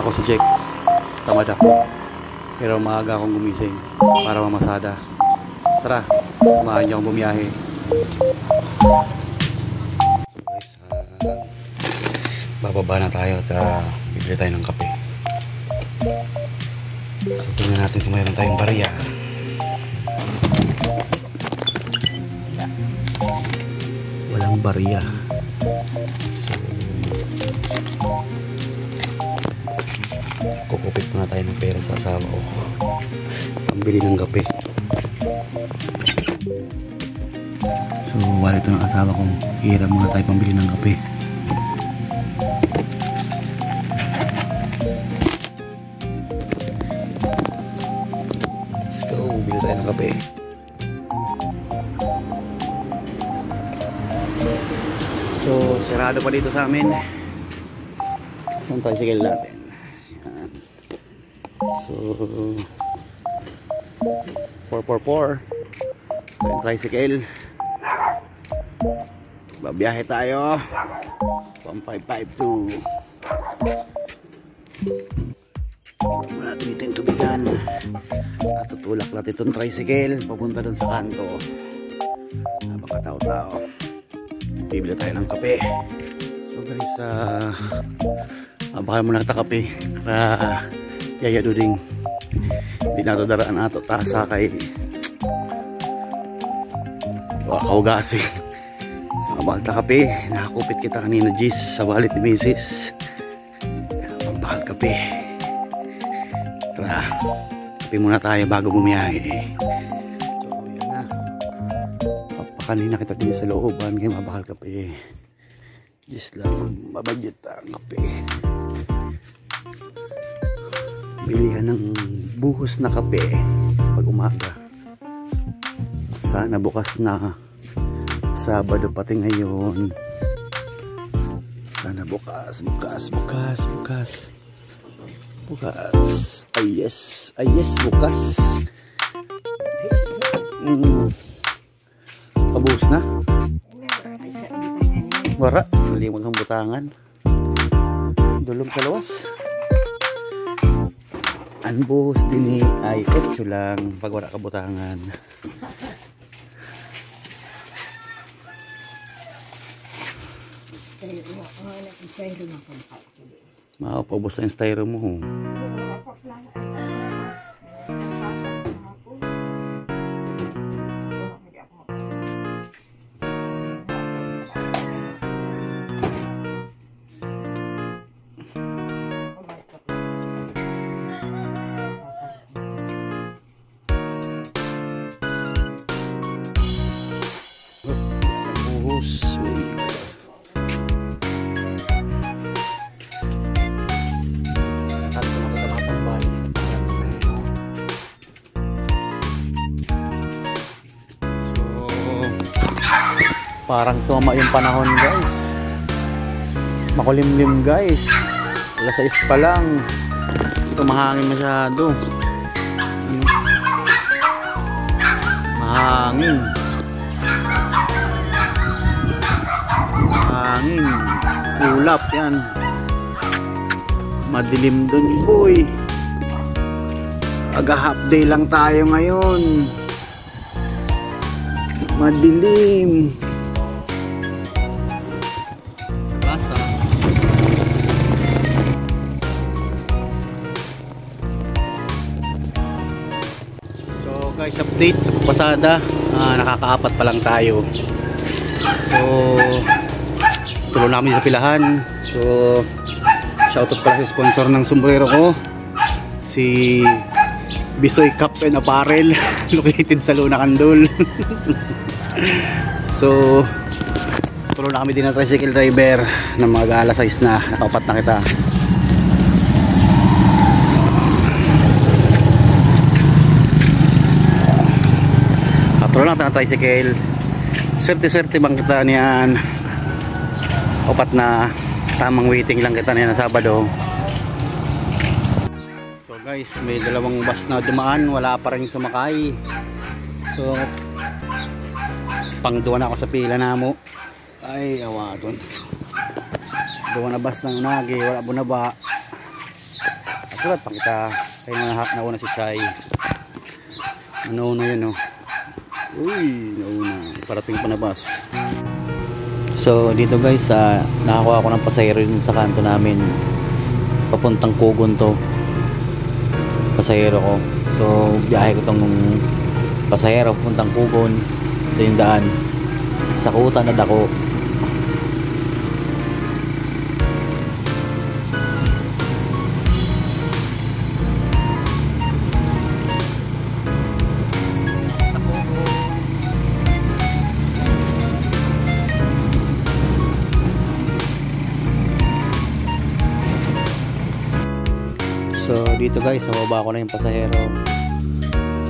Ako si Jack. Tamad ako. Pero maaga akong gumising para mamasada. Tara, samahan niyo akong bumiyahe. So guys, bababa na tayo at bibili tayo ng kape. So tingnan natin kung mayroon tayong barya. Walang barya. So kukupit muna tayo ng pera sa asawa ko pambili ng kape. So wala ito ng asawa kong hiram muna tayo pambili ng kape. Let's go, bili tayo ng kape. So sarado pa dito sa amin. Saan tricycle natin? So 444 yung tricycle. Babiyahe tayo 1552. Wala natin dito yung tubigan at tutulak natin itong tricycle papunta dun sa kanto. Napakatao-tao. Bibili tayo ng kape. So guys, baka muna kita kape para yaya duding hindi nato daraan ato tasa kay kaugasi. So mabahal ta kape, nakakupit kita kanina Gis sa wallet ni Mrs. Mabahal kape. Tara, kape muna tayo bago bumiyahe. So yan na, papakanina kita din sa looban kaya mabahal kape. Gis lang mabudget ang kape. Bilihan ng buhos na kape pag umaga. Sana bukas na Sabado pati ngayon. Sana bukas. Ay yes, bukas. Pabuhos na. Wara, malimot ang butangan. Dulong sa lawas. Ang buhos din ay 8 lang pag wala kabutangan. Mapaubos na yung styro mo. Parang suma yung panahon guys. Makulimlim guys. Alas 6 pa lang. Ito mahangin masyado. Mahangin. Ulap yan. Madilim dun boy. Aga half day lang tayo ngayon. Madilim. Guys, update sa pasada, nakakaapat pa lang tayo. So tuloy namin sa pilahan. So shoutout pala sa sponsor ng sombrero ko, si Bisoy Caps and Apparel located sa Luna Candol. So tuloy na kami din ng tricycle driver na mga alas 6 na, nakaapat na kita. Patro lang tayo tricycle. Swerte-swerte bang kita niyan. Opat na tamang waiting lang kita niyan na Sabado. So guys, may dalawang bus na dumaan, wala pa rin sumakay. So pang duwa na ako sa pila na mo. Ay awaton. Duwa na bus ng nagi, wala bunaba. Surat pa kita. Kaya nauna si Shai. Nauna yun, oh. Uy, nauna. Parating pa na bus. So dito guys, nakakuha ako ng pasahero dun sa kanto namin. Papuntang Kugon to. Pasahero ko. So biyahe ko tong pasahero papuntang Kugon. Ito yung daan. Sa kuta na dako. So dito guys, nababa ko na yung pasahero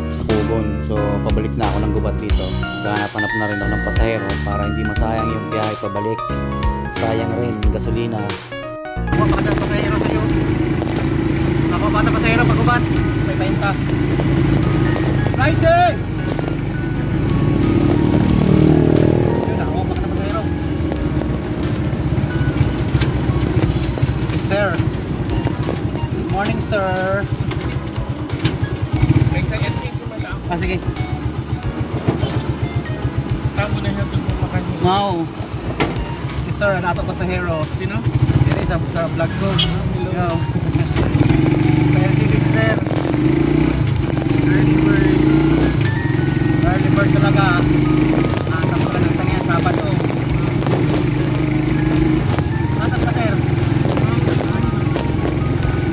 sa Kugon. So pabalik na ako ng gubat dito. Hanap-hanap na rin ako ng pasahero para hindi masayang yung biyahe pabalik. Sayang rin gasolina. Ako bata pasahero sa'yo. Ako bata pasahero pag gubat. May time ka. Rising! Yun, ako bata pasahero. Yes, sir. Morning, sir. Sa NCC mo lang. Sige. Tamo na natin mo makanin. Wow. Si sir, nato pasahero. Sino? Dito sa vlog ko. Hello. Sa NCC si sir. Early bird. Early bird talaga. Natap ko lang ng tangian, Sabado. Natap ka, sir.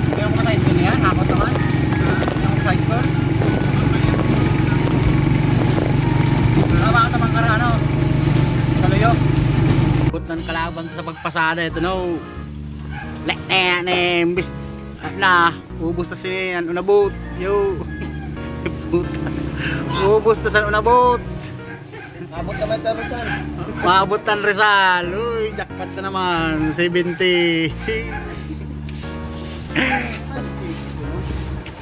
Kaya ko matay school yan, hakot naman. Kaya ko matay school. Tama ka tamang kara, ano? Kaluyo. Put ng kalaban sa pagpasada ito, no? Bis na, ubos na sinihan, unabot. Yo. Ubos na sa unabot. Abot naman ka Rizal. Maabot ng Rizal. Uy, jackpot na naman. 70.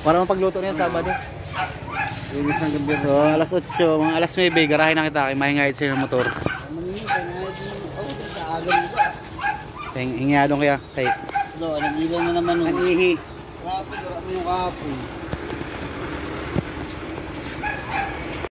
Para mapagluto niya Sabado. Linis ng gabi. So, alas 8, mga alas 9, garahe na kita. Mahingayad sa'yo ng motor. Hingayadong kaya. Tay. Nag-iwan na naman. Ang ihi. Kahapon, marami yung kahapon.